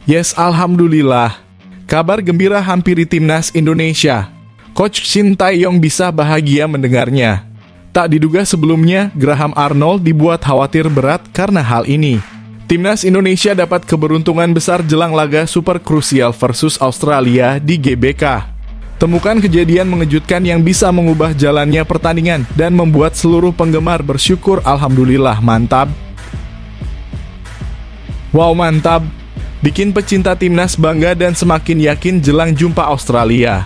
Yes, alhamdulillah. Kabar gembira hampiri timnas Indonesia. Coach Shin Tae-yong bisa bahagia mendengarnya. Tak diduga sebelumnya, Graham Arnold dibuat khawatir berat karena hal ini. Timnas Indonesia dapat keberuntungan besar jelang laga super krusial versus Australia di GBK. Temukan kejadian mengejutkan yang bisa mengubah jalannya pertandingan dan membuat seluruh penggemar bersyukur. Alhamdulillah, mantap. Wow, mantap. Bikin pecinta timnas bangga dan semakin yakin jelang jumpa Australia.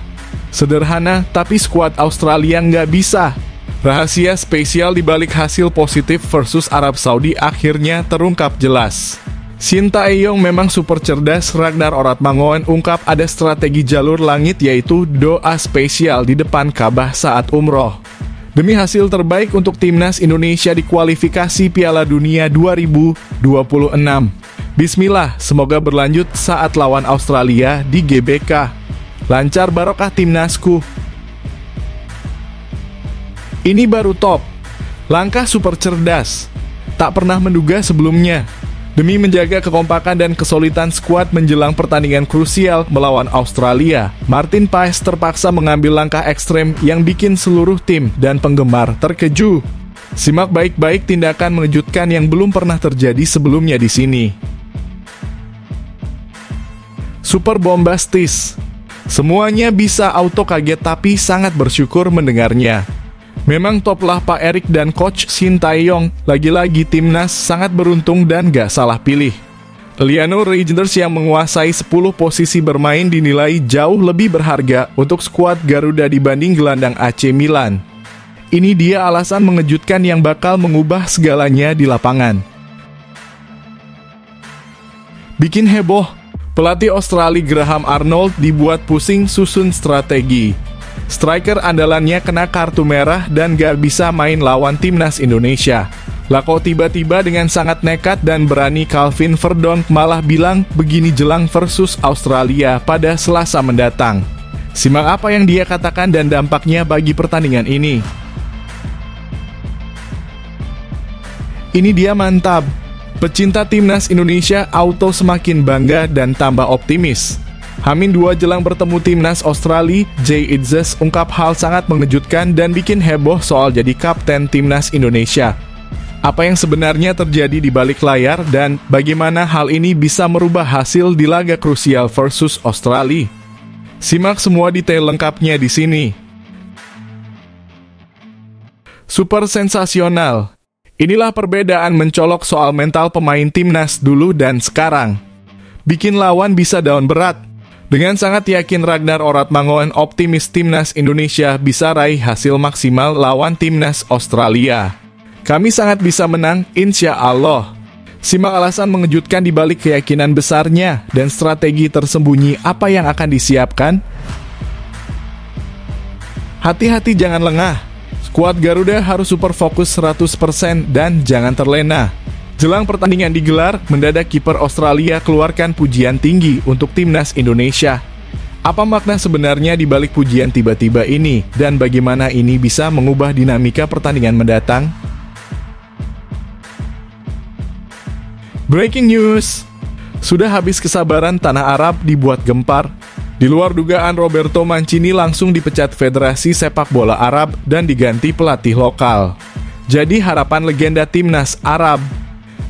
Sederhana, tapi skuad Australia nggak bisa. Rahasia spesial dibalik hasil positif versus Arab Saudi akhirnya terungkap jelas. Shin Tae-yong memang super cerdas. Ragnar Oratmangoen ungkap ada strategi jalur langit, yaitu doa spesial di depan Ka'bah saat umroh. Demi hasil terbaik untuk timnas Indonesia di kualifikasi Piala Dunia 2026. Bismillah, semoga berlanjut saat lawan Australia di GBK. Lancar barokah timnasku. Ini baru top. Langkah super cerdas. Tak pernah menduga sebelumnya. Demi menjaga kekompakan dan kesulitan skuad menjelang pertandingan krusial melawan Australia, Martin Paes terpaksa mengambil langkah ekstrem yang bikin seluruh tim dan penggemar terkejut. Simak baik-baik tindakan mengejutkan yang belum pernah terjadi sebelumnya di sini. Super bombastis. Semuanya bisa auto kaget tapi sangat bersyukur mendengarnya. Memang top lah Pak Erik dan Coach Shin Tae-yong. Lagi-lagi timnas sangat beruntung dan gak salah pilih. Liano Rangers yang menguasai 10 posisi bermain dinilai jauh lebih berharga untuk skuad Garuda dibanding gelandang AC Milan. Ini dia alasan mengejutkan yang bakal mengubah segalanya di lapangan. Bikin heboh, pelatih Australia Graham Arnold dibuat pusing susun strategi. Striker andalannya kena kartu merah dan gak bisa main lawan timnas Indonesia. Lah kok tiba-tiba dengan sangat nekat dan berani Calvin Verdonk malah bilang begini jelang versus Australia pada Selasa mendatang. Simak apa yang dia katakan dan dampaknya bagi pertandingan ini. Ini dia mantap. Pecinta timnas Indonesia auto semakin bangga dan tambah optimis. Hamin 2 jelang bertemu timnas Australia, Jay Itzes ungkap hal sangat mengejutkan dan bikin heboh soal jadi kapten timnas Indonesia. Apa yang sebenarnya terjadi di balik layar dan bagaimana hal ini bisa merubah hasil di laga krusial versus Australia? Simak semua detail lengkapnya di sini. Super sensasional. Inilah perbedaan mencolok soal mental pemain timnas dulu dan sekarang. Bikin lawan bisa down berat. Dengan sangat yakin Ragnar Oratmangoen optimis timnas Indonesia bisa raih hasil maksimal lawan timnas Australia. Kami sangat bisa menang, insya Allah. Simak alasan mengejutkan di balik keyakinan besarnya dan strategi tersembunyi apa yang akan disiapkan. Hati-hati jangan lengah. Skuad Garuda harus super fokus 100% dan jangan terlena. Jelang pertandingan digelar, mendadak kiper Australia keluarkan pujian tinggi untuk timnas Indonesia. Apa makna sebenarnya di balik pujian tiba-tiba ini, dan bagaimana ini bisa mengubah dinamika pertandingan mendatang? Breaking news! Sudah habis kesabaran tanah Arab dibuat gempar. Di luar dugaan, Roberto Mancini langsung dipecat Federasi Sepak Bola Arab dan diganti pelatih lokal. Jadi harapan legenda timnas Arab.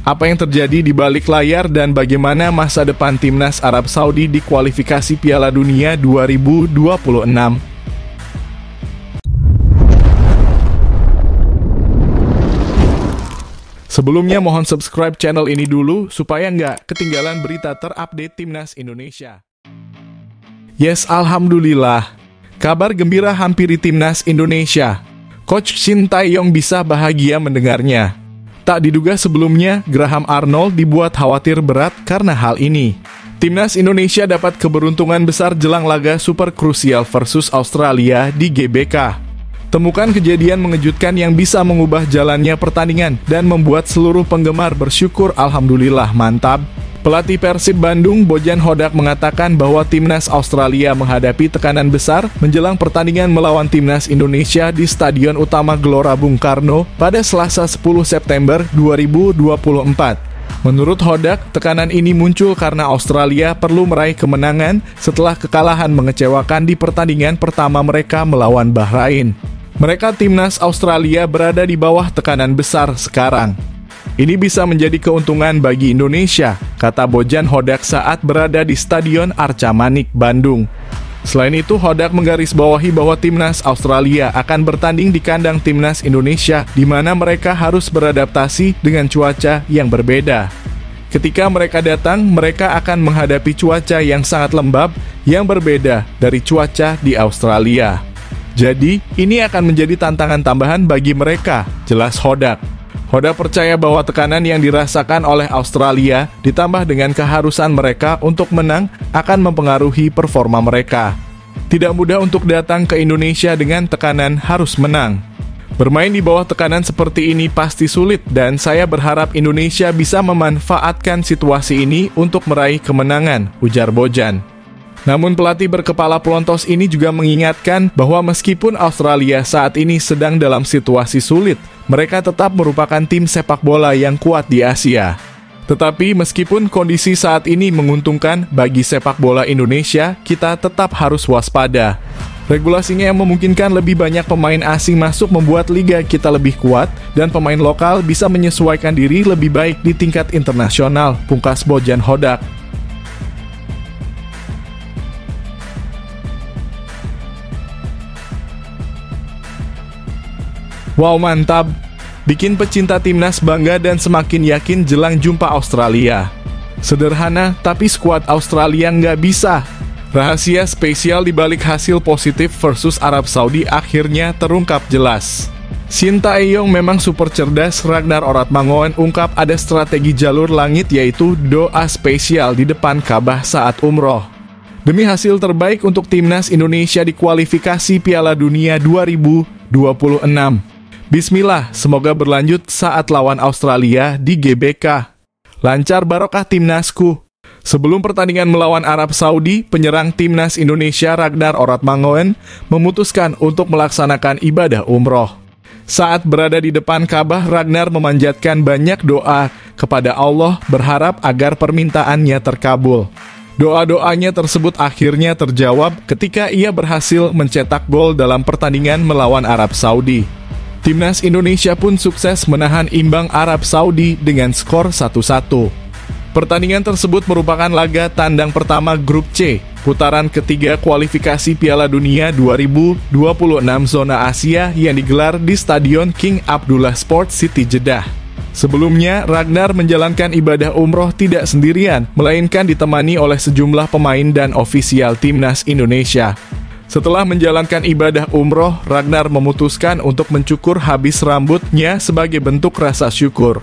Apa yang terjadi di balik layar dan bagaimana masa depan timnas Arab Saudi di kualifikasi Piala Dunia 2026? Sebelumnya mohon subscribe channel ini dulu supaya nggak ketinggalan berita terupdate timnas Indonesia. Yes, alhamdulillah. Kabar gembira hampiri timnas Indonesia. Coach Shin Tae-yong bisa bahagia mendengarnya. Tak diduga sebelumnya, Graham Arnold dibuat khawatir berat karena hal ini. Timnas Indonesia dapat keberuntungan besar jelang laga super krusial versus Australia di GBK. Temukan kejadian mengejutkan yang bisa mengubah jalannya pertandingan dan membuat seluruh penggemar bersyukur. Alhamdulillah, mantap. Pelatih Persib Bandung, Bojan Hodak mengatakan bahwa timnas Australia menghadapi tekanan besar menjelang pertandingan melawan timnas Indonesia di Stadion Utama Gelora Bung Karno pada Selasa 10 September 2024. Menurut Hodak, tekanan ini muncul karena Australia perlu meraih kemenangan setelah kekalahan mengecewakan di pertandingan pertama mereka melawan Bahrain. Mereka timnas Australia berada di bawah tekanan besar sekarang. Ini bisa menjadi keuntungan bagi Indonesia, kata Bojan Hodak saat berada di Stadion Arca Manik, Bandung. Selain itu, Hodak menggarisbawahi bahwa timnas Australia akan bertanding di kandang timnas Indonesia, di mana mereka harus beradaptasi dengan cuaca yang berbeda. Ketika mereka datang, mereka akan menghadapi cuaca yang sangat lembab yang berbeda dari cuaca di Australia. Jadi, ini akan menjadi tantangan tambahan bagi mereka, jelas Hodak. Hodak percaya bahwa tekanan yang dirasakan oleh Australia ditambah dengan keharusan mereka untuk menang akan mempengaruhi performa mereka. Tidak mudah untuk datang ke Indonesia dengan tekanan harus menang. Bermain di bawah tekanan seperti ini pasti sulit dan saya berharap Indonesia bisa memanfaatkan situasi ini untuk meraih kemenangan, ujar Bojan. Namun pelatih berkepala pelontos ini juga mengingatkan bahwa meskipun Australia saat ini sedang dalam situasi sulit, mereka tetap merupakan tim sepak bola yang kuat di Asia. Tetapi meskipun kondisi saat ini menguntungkan bagi sepak bola Indonesia, kita tetap harus waspada. Regulasinya yang memungkinkan lebih banyak pemain asing masuk membuat liga kita lebih kuat dan pemain lokal bisa menyesuaikan diri lebih baik di tingkat internasional, pungkas Bojan Hodak. Wow, mantap! Bikin pecinta timnas bangga dan semakin yakin jelang jumpa Australia. Sederhana, tapi skuad Australia nggak bisa. Rahasia spesial di balik hasil positif versus Arab Saudi akhirnya terungkap jelas. Shin Tae-yong memang super cerdas, Ragnar Oratmangoen ungkap ada strategi jalur langit yaitu doa spesial di depan Ka'bah saat umroh. Demi hasil terbaik untuk timnas Indonesia di kualifikasi Piala Dunia 2026. Bismillah, semoga berlanjut saat lawan Australia di GBK. Lancar barokah timnasku. Sebelum pertandingan melawan Arab Saudi, penyerang timnas Indonesia Ragnar Oratmangoen memutuskan untuk melaksanakan ibadah umroh. Saat berada di depan Ka'bah, Ragnar memanjatkan banyak doa kepada Allah berharap agar permintaannya terkabul. Doa-doanya tersebut akhirnya terjawab ketika ia berhasil mencetak gol dalam pertandingan melawan Arab Saudi. Timnas Indonesia pun sukses menahan imbang Arab Saudi dengan skor 1-1. Pertandingan tersebut merupakan laga tandang pertama Grup C, putaran ketiga kualifikasi Piala Dunia 2026 zona Asia yang digelar di Stadion King Abdullah Sports City, Jeddah. Sebelumnya, Ragnar menjalankan ibadah umroh tidak sendirian, melainkan ditemani oleh sejumlah pemain dan ofisial timnas Indonesia. Setelah menjalankan ibadah umroh, Ragnar memutuskan untuk mencukur habis rambutnya sebagai bentuk rasa syukur.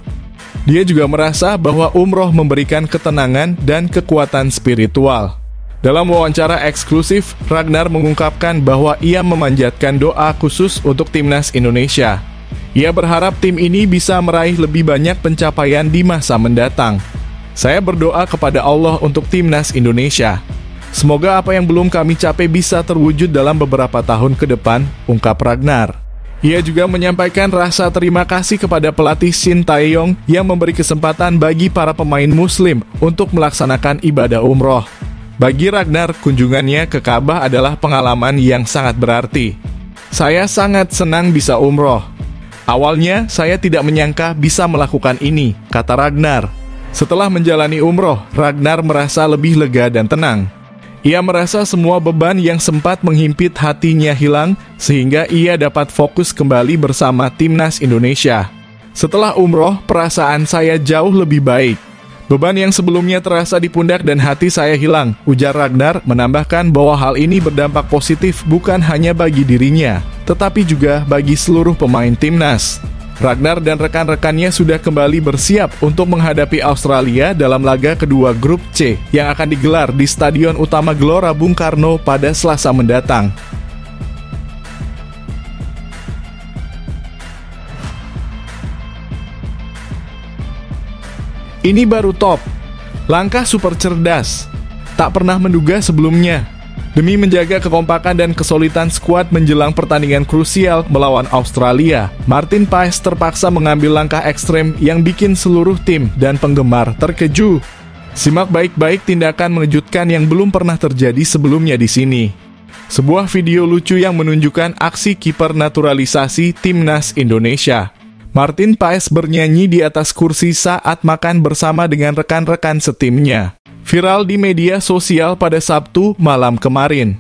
Dia juga merasa bahwa umroh memberikan ketenangan dan kekuatan spiritual. Dalam wawancara eksklusif, Ragnar mengungkapkan bahwa ia memanjatkan doa khusus untuk timnas Indonesia. Ia berharap tim ini bisa meraih lebih banyak pencapaian di masa mendatang. Saya berdoa kepada Allah untuk timnas Indonesia. Semoga apa yang belum kami capai bisa terwujud dalam beberapa tahun ke depan, ungkap Ragnar. Ia juga menyampaikan rasa terima kasih kepada pelatih Shin Tae-yong yang memberi kesempatan bagi para pemain muslim untuk melaksanakan ibadah umroh. Bagi Ragnar, kunjungannya ke Ka'bah adalah pengalaman yang sangat berarti. Saya sangat senang bisa umroh. Awalnya, saya tidak menyangka bisa melakukan ini, kata Ragnar. Setelah menjalani umroh, Ragnar merasa lebih lega dan tenang. Ia merasa semua beban yang sempat menghimpit hatinya hilang, sehingga ia dapat fokus kembali bersama timnas Indonesia. Setelah umroh, perasaan saya jauh lebih baik. Beban yang sebelumnya terasa di pundak dan hati saya hilang, ujar Ragnar, menambahkan bahwa hal ini berdampak positif bukan hanya bagi dirinya, tetapi juga bagi seluruh pemain timnas. Ragnar dan rekan-rekannya sudah kembali bersiap untuk menghadapi Australia dalam laga kedua Grup C yang akan digelar di Stadion Utama Gelora Bung Karno pada Selasa mendatang. Ini baru top. Langkah super cerdas. Tak pernah menduga sebelumnya. Demi menjaga kekompakan dan kesulitan skuad menjelang pertandingan krusial melawan Australia, Martin Paes terpaksa mengambil langkah ekstrem yang bikin seluruh tim dan penggemar terkejut. Simak baik-baik tindakan mengejutkan yang belum pernah terjadi sebelumnya di sini. Sebuah video lucu yang menunjukkan aksi kiper naturalisasi Timnas Indonesia. Martin Paes bernyanyi di atas kursi saat makan bersama dengan rekan-rekan setimnya. Viral di media sosial pada Sabtu malam kemarin.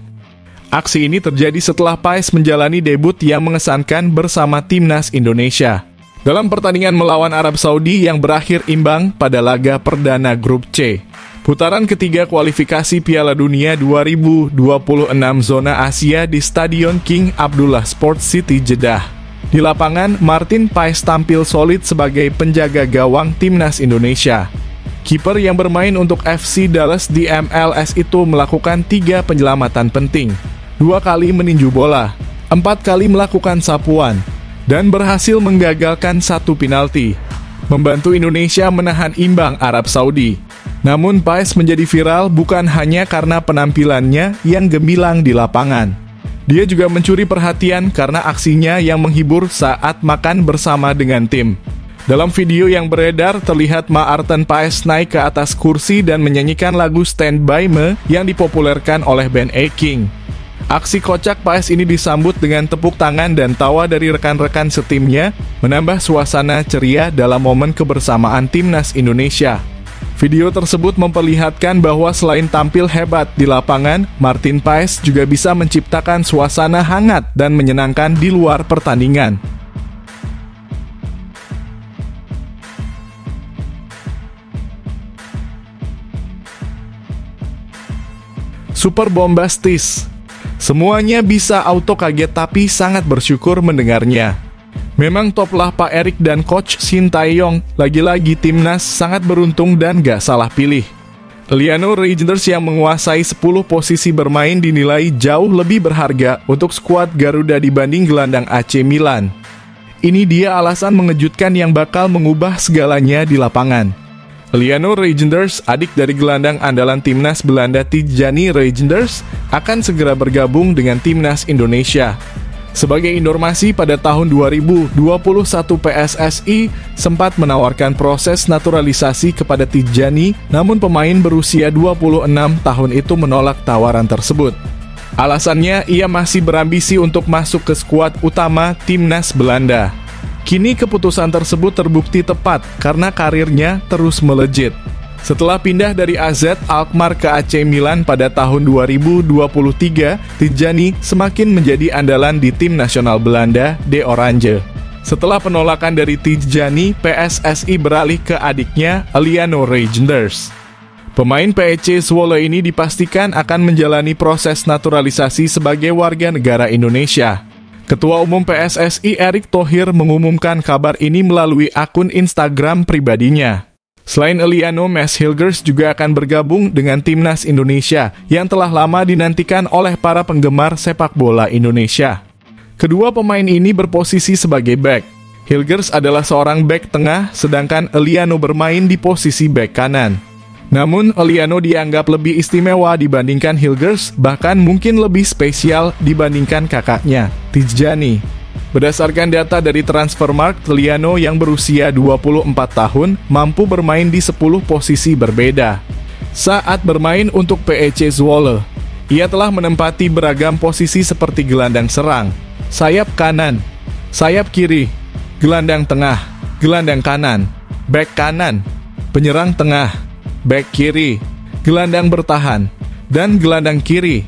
Aksi ini terjadi setelah Paes menjalani debut yang mengesankan bersama Timnas Indonesia dalam pertandingan melawan Arab Saudi yang berakhir imbang pada laga perdana Grup C. Putaran ketiga kualifikasi Piala Dunia 2026 zona Asia di Stadion King Abdullah Sports City, Jeddah. Di lapangan, Martin Paes tampil solid sebagai penjaga gawang Timnas Indonesia. Kiper yang bermain untuk FC Dallas di MLS itu melakukan 3 penyelamatan penting, 2 kali meninju bola, 4 kali melakukan sapuan, dan berhasil menggagalkan 1 penalti, membantu Indonesia menahan imbang Arab Saudi. Namun Paes menjadi viral bukan hanya karena penampilannya yang gemilang di lapangan. Dia juga mencuri perhatian karena aksinya yang menghibur saat makan bersama dengan tim. Dalam video yang beredar, terlihat Martin Paes naik ke atas kursi dan menyanyikan lagu Stand By Me yang dipopulerkan oleh band A-King. Aksi kocak Paes ini disambut dengan tepuk tangan dan tawa dari rekan-rekan setimnya, menambah suasana ceria dalam momen kebersamaan Timnas Indonesia. Video tersebut memperlihatkan bahwa selain tampil hebat di lapangan, Martin Paes juga bisa menciptakan suasana hangat dan menyenangkan di luar pertandingan. Super bombastis. Semuanya bisa auto kaget tapi sangat bersyukur mendengarnya. Memang top lah Pak Erik dan Coach Sintayong. Lagi-lagi Timnas sangat beruntung dan gak salah pilih. Liano Reijnders yang menguasai 10 posisi bermain dinilai jauh lebih berharga untuk skuad Garuda dibanding gelandang AC Milan. Ini dia alasan mengejutkan yang bakal mengubah segalanya di lapangan. Liano Reijnders, adik dari gelandang andalan Timnas Belanda Tijjani Reijnders, akan segera bergabung dengan Timnas Indonesia. Sebagai informasi, pada tahun 2021 PSSI sempat menawarkan proses naturalisasi kepada Tijjani, namun pemain berusia 26 tahun itu menolak tawaran tersebut. Alasannya, ia masih berambisi untuk masuk ke skuad utama Timnas Belanda. Kini keputusan tersebut terbukti tepat karena karirnya terus melejit. Setelah pindah dari AZ Alkmaar ke AC Milan pada tahun 2023, Tijjani semakin menjadi andalan di tim nasional Belanda, De Oranje. Setelah penolakan dari Tijjani, PSSI beralih ke adiknya, Liano Reijnders. Pemain PEC Zwolle ini dipastikan akan menjalani proses naturalisasi sebagai warga negara Indonesia. Ketua Umum PSSI Erick Thohir mengumumkan kabar ini melalui akun Instagram pribadinya. Selain Liano, Mads Hilgers juga akan bergabung dengan Timnas Indonesia yang telah lama dinantikan oleh para penggemar sepak bola Indonesia. Kedua pemain ini berposisi sebagai bek. Hilgers adalah seorang bek tengah, sedangkan Liano bermain di posisi bek kanan. Namun, Liano dianggap lebih istimewa dibandingkan Hilgers, bahkan mungkin lebih spesial dibandingkan kakaknya, Tijjani. Berdasarkan data dari Transfermarkt, Liano yang berusia 24 tahun mampu bermain di 10 posisi berbeda. Saat bermain untuk PEC Zwolle, ia telah menempati beragam posisi seperti gelandang serang, sayap kanan, sayap kiri, gelandang tengah, gelandang kanan, bek kanan, penyerang tengah, bek kiri, gelandang bertahan, dan gelandang kiri.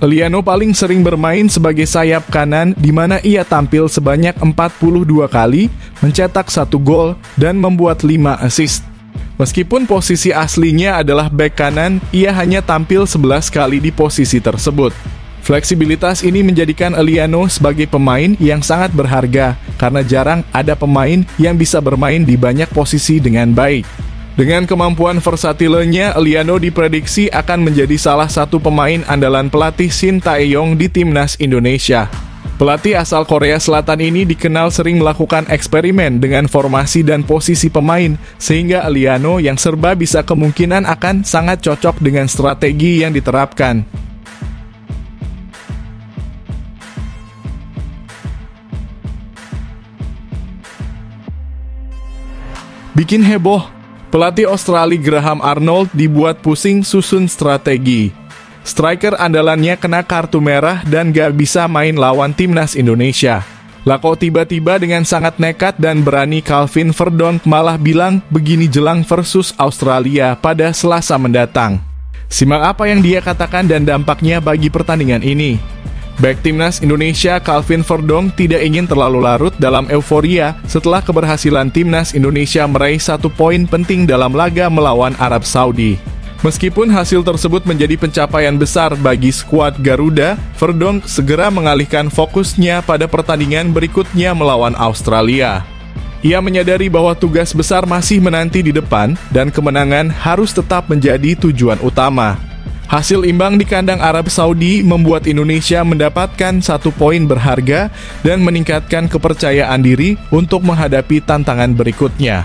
Liano paling sering bermain sebagai sayap kanan di mana ia tampil sebanyak 42 kali, mencetak 1 gol, dan membuat 5 assist. Meskipun posisi aslinya adalah bek kanan, ia hanya tampil 11 kali di posisi tersebut. Fleksibilitas ini menjadikan Liano sebagai pemain yang sangat berharga karena jarang ada pemain yang bisa bermain di banyak posisi dengan baik. Dengan kemampuan versatilnya, Liano diprediksi akan menjadi salah satu pemain andalan pelatih Sintayong di Timnas Indonesia. Pelatih asal Korea Selatan ini dikenal sering melakukan eksperimen dengan formasi dan posisi pemain, sehingga Liano yang serba bisa kemungkinan akan sangat cocok dengan strategi yang diterapkan. Bikin heboh, pelatih Australia Graham Arnold dibuat pusing susun strategi. Striker andalannya kena kartu merah dan gak bisa main lawan timnas Indonesia. Lah kok tiba-tiba dengan sangat nekat dan berani Calvin Verdonk malah bilang begini jelang versus Australia pada Selasa mendatang. Simak apa yang dia katakan dan dampaknya bagi pertandingan ini. Bek timnas Indonesia Calvin Verdonk tidak ingin terlalu larut dalam euforia setelah keberhasilan timnas Indonesia meraih 1 poin penting dalam laga melawan Arab Saudi. Meskipun hasil tersebut menjadi pencapaian besar bagi skuad Garuda, Verdonk segera mengalihkan fokusnya pada pertandingan berikutnya melawan Australia. Ia menyadari bahwa tugas besar masih menanti di depan dan kemenangan harus tetap menjadi tujuan utama. Hasil imbang di kandang Arab Saudi membuat Indonesia mendapatkan 1 poin berharga dan meningkatkan kepercayaan diri untuk menghadapi tantangan berikutnya.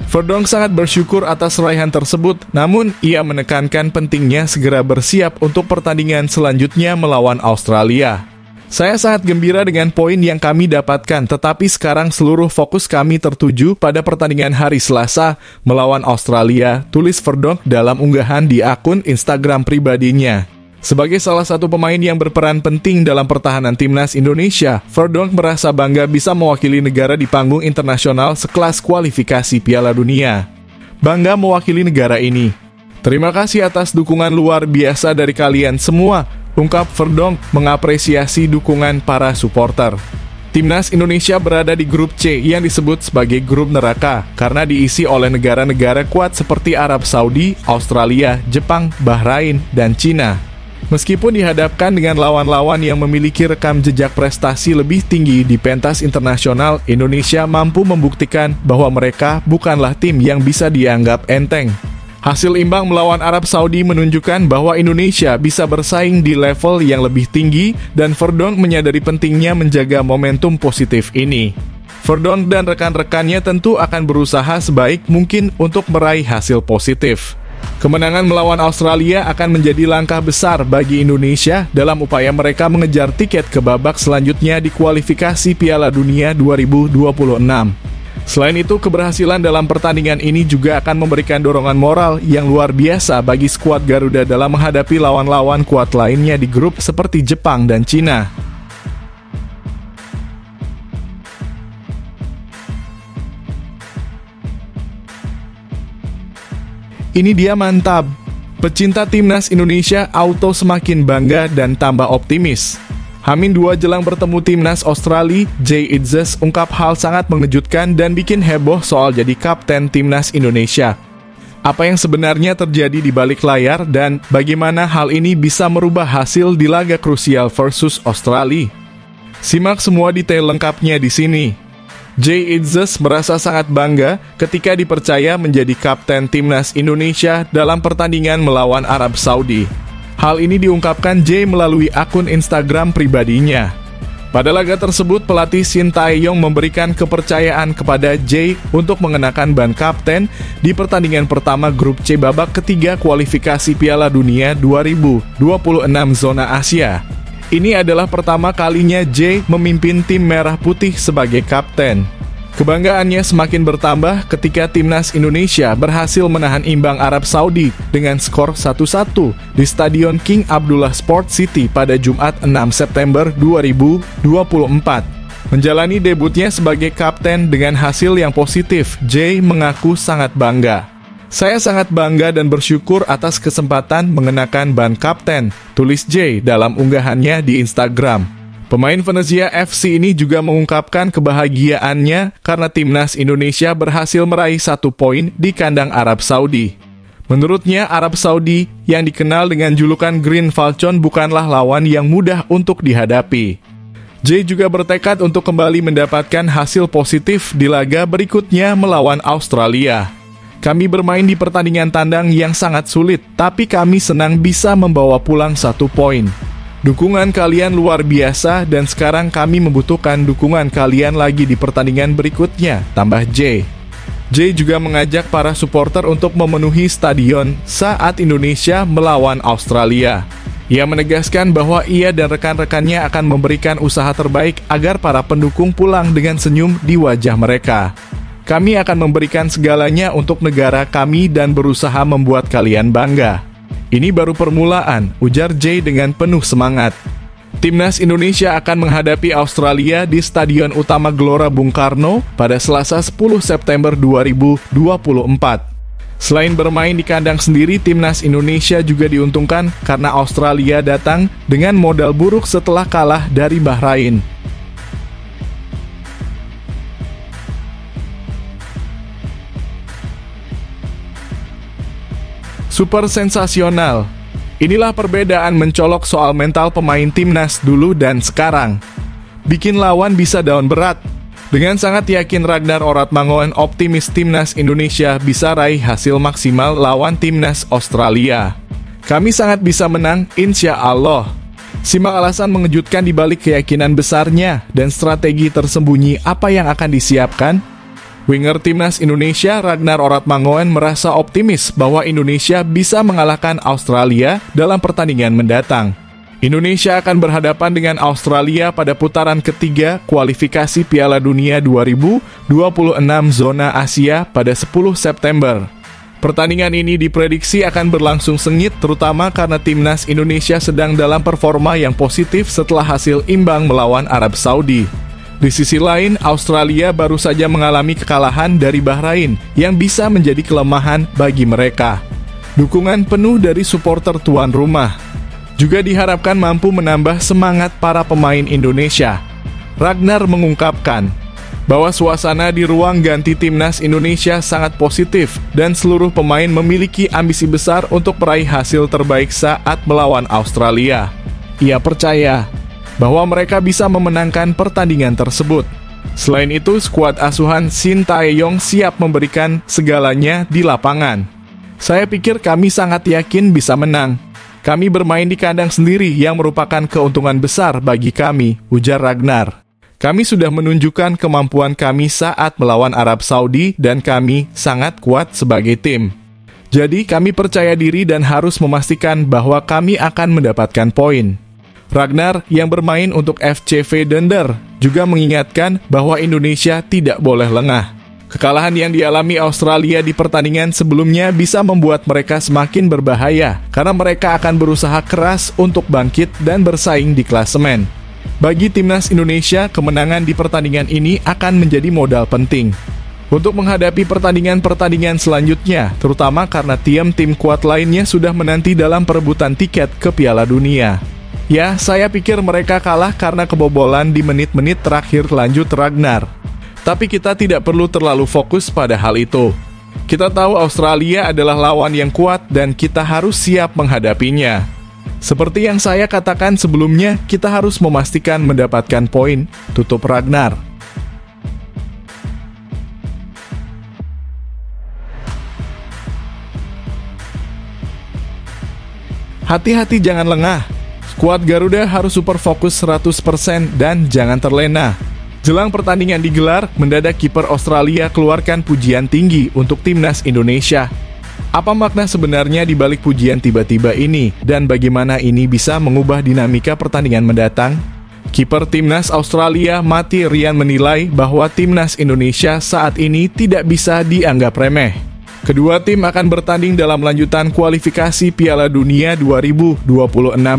Verdonk sangat bersyukur atas raihan tersebut, namun ia menekankan pentingnya segera bersiap untuk pertandingan selanjutnya melawan Australia. Saya sangat gembira dengan poin yang kami dapatkan, tetapi sekarang seluruh fokus kami tertuju pada pertandingan hari Selasa melawan Australia, tulis Verdonk dalam unggahan di akun Instagram pribadinya. Sebagai salah satu pemain yang berperan penting dalam pertahanan timnas Indonesia, Verdonk merasa bangga bisa mewakili negara di panggung internasional sekelas kualifikasi Piala Dunia. Bangga mewakili negara ini. Terima kasih atas dukungan luar biasa dari kalian semua, ungkap Verdonk mengapresiasi dukungan para supporter. Timnas Indonesia berada di grup C yang disebut sebagai grup neraka karena diisi oleh negara-negara kuat seperti Arab Saudi, Australia, Jepang, Bahrain, dan Cina. Meskipun dihadapkan dengan lawan-lawan yang memiliki rekam jejak prestasi lebih tinggi di pentas internasional, Indonesia mampu membuktikan bahwa mereka bukanlah tim yang bisa dianggap enteng. Hasil imbang melawan Arab Saudi menunjukkan bahwa Indonesia bisa bersaing di level yang lebih tinggi dan Verdonk menyadari pentingnya menjaga momentum positif ini. Verdonk dan rekan-rekannya tentu akan berusaha sebaik mungkin untuk meraih hasil positif. Kemenangan melawan Australia akan menjadi langkah besar bagi Indonesia dalam upaya mereka mengejar tiket ke babak selanjutnya di kualifikasi Piala Dunia 2026. Selain itu, keberhasilan dalam pertandingan ini juga akan memberikan dorongan moral yang luar biasa bagi skuad Garuda dalam menghadapi lawan-lawan kuat lainnya di grup seperti Jepang dan Cina. Ini dia mantap. Pecinta timnas Indonesia auto semakin bangga dan tambah optimis. Hamin 2 jelang bertemu timnas Australia, Jay Itzes ungkap hal sangat mengejutkan dan bikin heboh soal jadi kapten timnas Indonesia. Apa yang sebenarnya terjadi di balik layar dan bagaimana hal ini bisa merubah hasil di laga krusial versus Australia? Simak semua detail lengkapnya di sini. Jay Itzes merasa sangat bangga ketika dipercaya menjadi kapten timnas Indonesia dalam pertandingan melawan Arab Saudi. Hal ini diungkapkan Jay melalui akun Instagram pribadinya. Pada laga tersebut, pelatih Shin Tae-yong memberikan kepercayaan kepada Jay untuk mengenakan ban kapten di pertandingan pertama grup C babak ketiga kualifikasi Piala Dunia 2026 zona Asia. Ini adalah pertama kalinya Jay memimpin tim merah putih sebagai kapten. Kebanggaannya semakin bertambah ketika timnas Indonesia berhasil menahan imbang Arab Saudi dengan skor 1-1 di Stadion King Abdullah Sport City pada Jumat 6 September 2024. Menjalani debutnya sebagai kapten dengan hasil yang positif, Jay mengaku sangat bangga. Saya sangat bangga dan bersyukur atas kesempatan mengenakan ban kapten, tulis Jay dalam unggahannya di Instagram. Pemain Venezia FC ini juga mengungkapkan kebahagiaannya karena timnas Indonesia berhasil meraih 1 poin di kandang Arab Saudi. Menurutnya, Arab Saudi yang dikenal dengan julukan Green Falcon bukanlah lawan yang mudah untuk dihadapi. Jay juga bertekad untuk kembali mendapatkan hasil positif di laga berikutnya melawan Australia. Kami bermain di pertandingan tandang yang sangat sulit, tapi kami senang bisa membawa pulang 1 poin. Dukungan kalian luar biasa dan sekarang kami membutuhkan dukungan kalian lagi di pertandingan berikutnya, tambah Jay. Jay juga mengajak para supporter untuk memenuhi stadion saat Indonesia melawan Australia. Ia menegaskan bahwa ia dan rekan-rekannya akan memberikan usaha terbaik agar para pendukung pulang dengan senyum di wajah mereka. Kami akan memberikan segalanya untuk negara kami dan berusaha membuat kalian bangga. Ini baru permulaan, ujar Jay dengan penuh semangat. Timnas Indonesia akan menghadapi Australia di Stadion Utama Gelora Bung Karno pada Selasa 10 September 2024. Selain bermain di kandang sendiri, Timnas Indonesia juga diuntungkan karena Australia datang dengan modal buruk setelah kalah dari Bahrain. Super sensasional. Inilah perbedaan mencolok soal mental pemain timnas dulu dan sekarang. Bikin lawan bisa down berat. Dengan sangat yakin Ragnar Oratmangoen optimis timnas Indonesia bisa raih hasil maksimal lawan timnas Australia. Kami sangat bisa menang, insya Allah. Simak alasan mengejutkan di balik keyakinan besarnya dan strategi tersembunyi apa yang akan disiapkan. Winger timnas Indonesia Ragnar Oratmangoen merasa optimis bahwa Indonesia bisa mengalahkan Australia dalam pertandingan mendatang. Indonesia akan berhadapan dengan Australia pada putaran ketiga kualifikasi Piala Dunia 2026 zona Asia pada 10 September. Pertandingan ini diprediksi akan berlangsung sengit terutama karena timnas Indonesia sedang dalam performa yang positif setelah hasil imbang melawan Arab Saudi. Di sisi lain, Australia baru saja mengalami kekalahan dari Bahrain yang bisa menjadi kelemahan bagi mereka. Dukungan penuh dari supporter tuan rumah juga diharapkan mampu menambah semangat para pemain Indonesia. Ragnar mengungkapkan bahwa suasana di ruang ganti timnas Indonesia sangat positif dan seluruh pemain memiliki ambisi besar untuk meraih hasil terbaik saat melawan Australia. Ia percaya bahwa mereka bisa memenangkan pertandingan tersebut. Selain itu, skuad asuhan Shin Tae-yong siap memberikan segalanya di lapangan. Saya pikir kami sangat yakin bisa menang. Kami bermain di kandang sendiri yang merupakan keuntungan besar bagi kami, ujar Ragnar. Kami sudah menunjukkan kemampuan kami saat melawan Arab Saudi dan kami sangat kuat sebagai tim. Jadi kami percaya diri dan harus memastikan bahwa kami akan mendapatkan poin. Ragnar yang bermain untuk FCV Dender juga mengingatkan bahwa Indonesia tidak boleh lengah. Kekalahan yang dialami Australia di pertandingan sebelumnya bisa membuat mereka semakin berbahaya karena mereka akan berusaha keras untuk bangkit dan bersaing di klasemen. Bagi timnas Indonesia, kemenangan di pertandingan ini akan menjadi modal penting untuk menghadapi pertandingan-pertandingan selanjutnya, terutama karena tim-tim kuat lainnya sudah menanti dalam perebutan tiket ke Piala Dunia. Ya, saya pikir mereka kalah karena kebobolan di menit-menit terakhir, lanjut Ragnar. Tapi kita tidak perlu terlalu fokus pada hal itu. Kita tahu Australia adalah lawan yang kuat dan kita harus siap menghadapinya. Seperti yang saya katakan sebelumnya, kita harus memastikan mendapatkan poin, tutup Ragnar. Hati-hati jangan lengah. Skuad Garuda harus super fokus 100% dan jangan terlena. Jelang pertandingan digelar, mendadak kiper Australia keluarkan pujian tinggi untuk timnas Indonesia. Apa makna sebenarnya di balik pujian tiba-tiba ini dan bagaimana ini bisa mengubah dinamika pertandingan mendatang? Kiper timnas Australia Mati Ryan menilai bahwa timnas Indonesia saat ini tidak bisa dianggap remeh. Kedua tim akan bertanding dalam lanjutan kualifikasi Piala Dunia 2026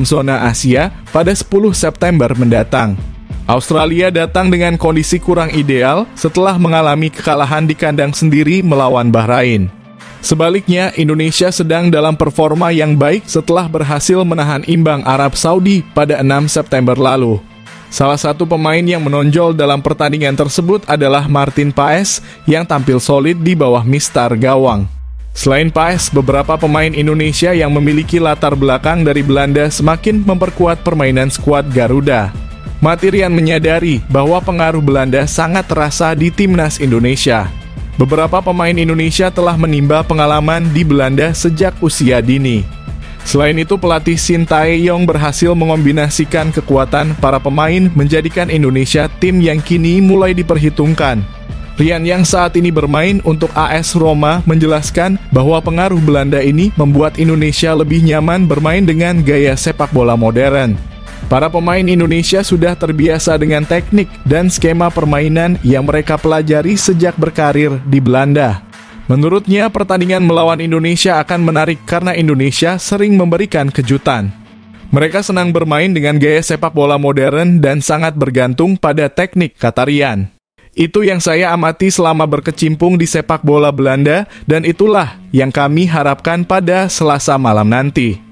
zona Asia pada 10 September mendatang. Australia datang dengan kondisi kurang ideal setelah mengalami kekalahan di kandang sendiri melawan Bahrain. Sebaliknya, Indonesia sedang dalam performa yang baik setelah berhasil menahan imbang Arab Saudi pada 6 September lalu. Salah satu pemain yang menonjol dalam pertandingan tersebut adalah Martin Paes yang tampil solid di bawah mistar gawang. Selain Paes, beberapa pemain Indonesia yang memiliki latar belakang dari Belanda semakin memperkuat permainan skuad Garuda. Mati Ryan menyadari bahwa pengaruh Belanda sangat terasa di timnas Indonesia. Beberapa pemain Indonesia telah menimba pengalaman di Belanda sejak usia dini. Selain itu, pelatih Shin Tae-yong berhasil mengombinasikan kekuatan para pemain menjadikan Indonesia tim yang kini mulai diperhitungkan. Ryan yang saat ini bermain untuk AS Roma menjelaskan bahwa pengaruh Belanda ini membuat Indonesia lebih nyaman bermain dengan gaya sepak bola modern. Para pemain Indonesia sudah terbiasa dengan teknik dan skema permainan yang mereka pelajari sejak berkarir di Belanda. Menurutnya, pertandingan melawan Indonesia akan menarik karena Indonesia sering memberikan kejutan. Mereka senang bermain dengan gaya sepak bola modern dan sangat bergantung pada teknik, kata Rian. Itu yang saya amati selama berkecimpung di sepak bola Belanda, dan itulah yang kami harapkan pada Selasa malam nanti.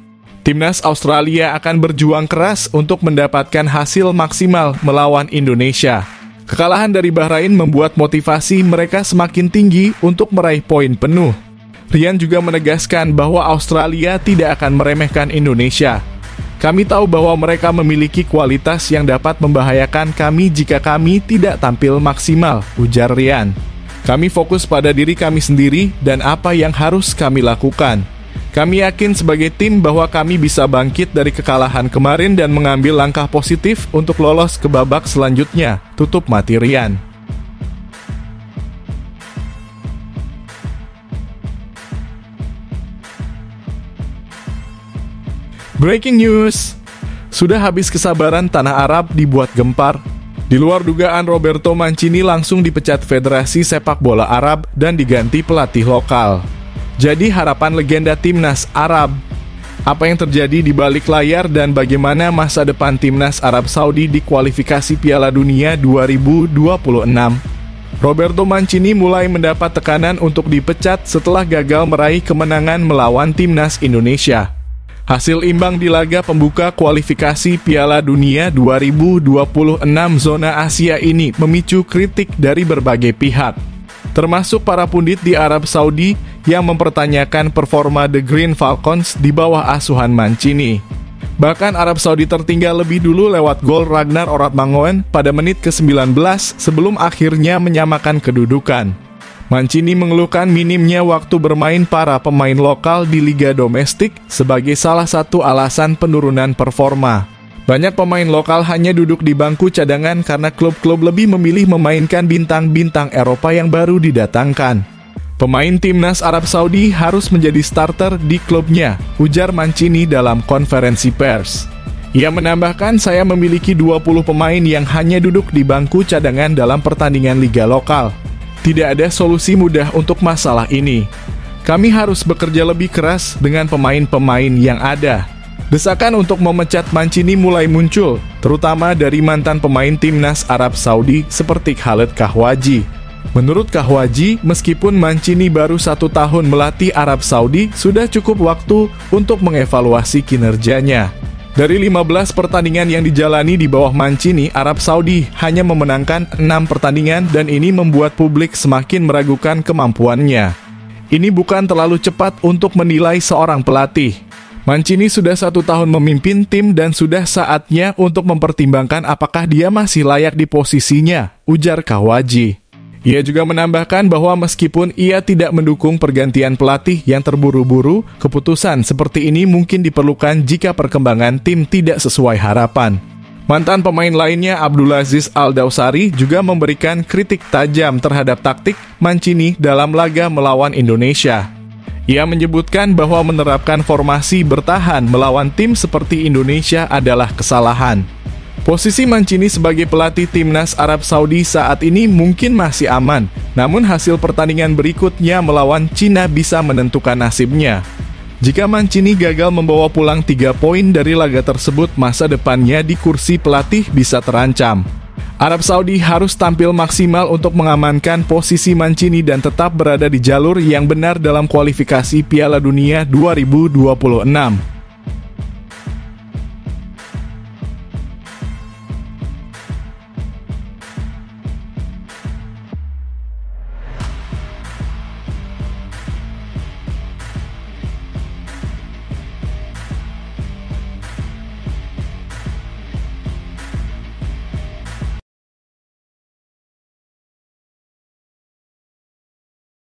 Timnas Australia akan berjuang keras untuk mendapatkan hasil maksimal melawan Indonesia. Kekalahan dari Bahrain membuat motivasi mereka semakin tinggi untuk meraih poin penuh. Rian juga menegaskan bahwa Australia tidak akan meremehkan Indonesia. Kami tahu bahwa mereka memiliki kualitas yang dapat membahayakan kami jika kami tidak tampil maksimal, ujar Rian. Kami fokus pada diri kami sendiri dan apa yang harus kami lakukan. Kami yakin sebagai tim bahwa kami bisa bangkit dari kekalahan kemarin dan mengambil langkah positif untuk lolos ke babak selanjutnya, tutup mati Rian. Breaking news! Sudah habis kesabaran tanah Arab dibuat gempar. Di luar dugaan, Roberto Mancini langsung dipecat Federasi Sepak Bola Arab dan diganti pelatih lokal. Jadi harapan legenda Timnas Arab. Apa yang terjadi di balik layar dan bagaimana masa depan Timnas Arab Saudi di kualifikasi Piala Dunia 2026? Roberto Mancini mulai mendapat tekanan untuk dipecat setelah gagal meraih kemenangan melawan Timnas Indonesia. Hasil imbang di laga pembuka kualifikasi Piala Dunia 2026 zona Asia ini memicu kritik dari berbagai pihak, termasuk para pundit di Arab Saudi yang mempertanyakan performa The Green Falcons di bawah asuhan Mancini. Bahkan Arab Saudi tertinggal lebih dulu lewat gol Ragnar Oratmangoen pada menit ke-19 sebelum akhirnya menyamakan kedudukan. Mancini mengeluhkan minimnya waktu bermain para pemain lokal di liga domestik sebagai salah satu alasan penurunan performa. Banyak pemain lokal hanya duduk di bangku cadangan karena klub-klub lebih memilih memainkan bintang-bintang Eropa yang baru didatangkan. Pemain Timnas Arab Saudi harus menjadi starter di klubnya, ujar Mancini dalam konferensi pers. Ia menambahkan, saya memiliki 20 pemain yang hanya duduk di bangku cadangan dalam pertandingan liga lokal. Tidak ada solusi mudah untuk masalah ini. Kami harus bekerja lebih keras dengan pemain-pemain yang ada. Desakan untuk memecat Mancini mulai muncul, terutama dari mantan pemain Timnas Arab Saudi seperti Khaled Kahwaji. Menurut Kahwaji, meskipun Mancini baru 1 tahun melatih Arab Saudi, sudah cukup waktu untuk mengevaluasi kinerjanya. Dari 15 pertandingan yang dijalani di bawah Mancini, Arab Saudi hanya memenangkan 6 pertandingan dan ini membuat publik semakin meragukan kemampuannya. Ini bukan terlalu cepat untuk menilai seorang pelatih. Mancini sudah 1 tahun memimpin tim dan sudah saatnya untuk mempertimbangkan apakah dia masih layak di posisinya, ujar Kahwaji. Ia juga menambahkan bahwa meskipun ia tidak mendukung pergantian pelatih yang terburu-buru, keputusan seperti ini mungkin diperlukan jika perkembangan tim tidak sesuai harapan. Mantan pemain lainnya Abdulaziz Al-Dawsari juga memberikan kritik tajam terhadap taktik Mancini dalam laga melawan Indonesia. Ia menyebutkan bahwa menerapkan formasi bertahan melawan tim seperti Indonesia adalah kesalahan. Posisi Mancini sebagai pelatih Timnas Arab Saudi saat ini mungkin masih aman, namun hasil pertandingan berikutnya melawan Cina bisa menentukan nasibnya. Jika Mancini gagal membawa pulang 3 poin dari laga tersebut, masa depannya di kursi pelatih bisa terancam. Arab Saudi harus tampil maksimal untuk mengamankan posisi Mancini dan tetap berada di jalur yang benar dalam kualifikasi Piala Dunia 2026.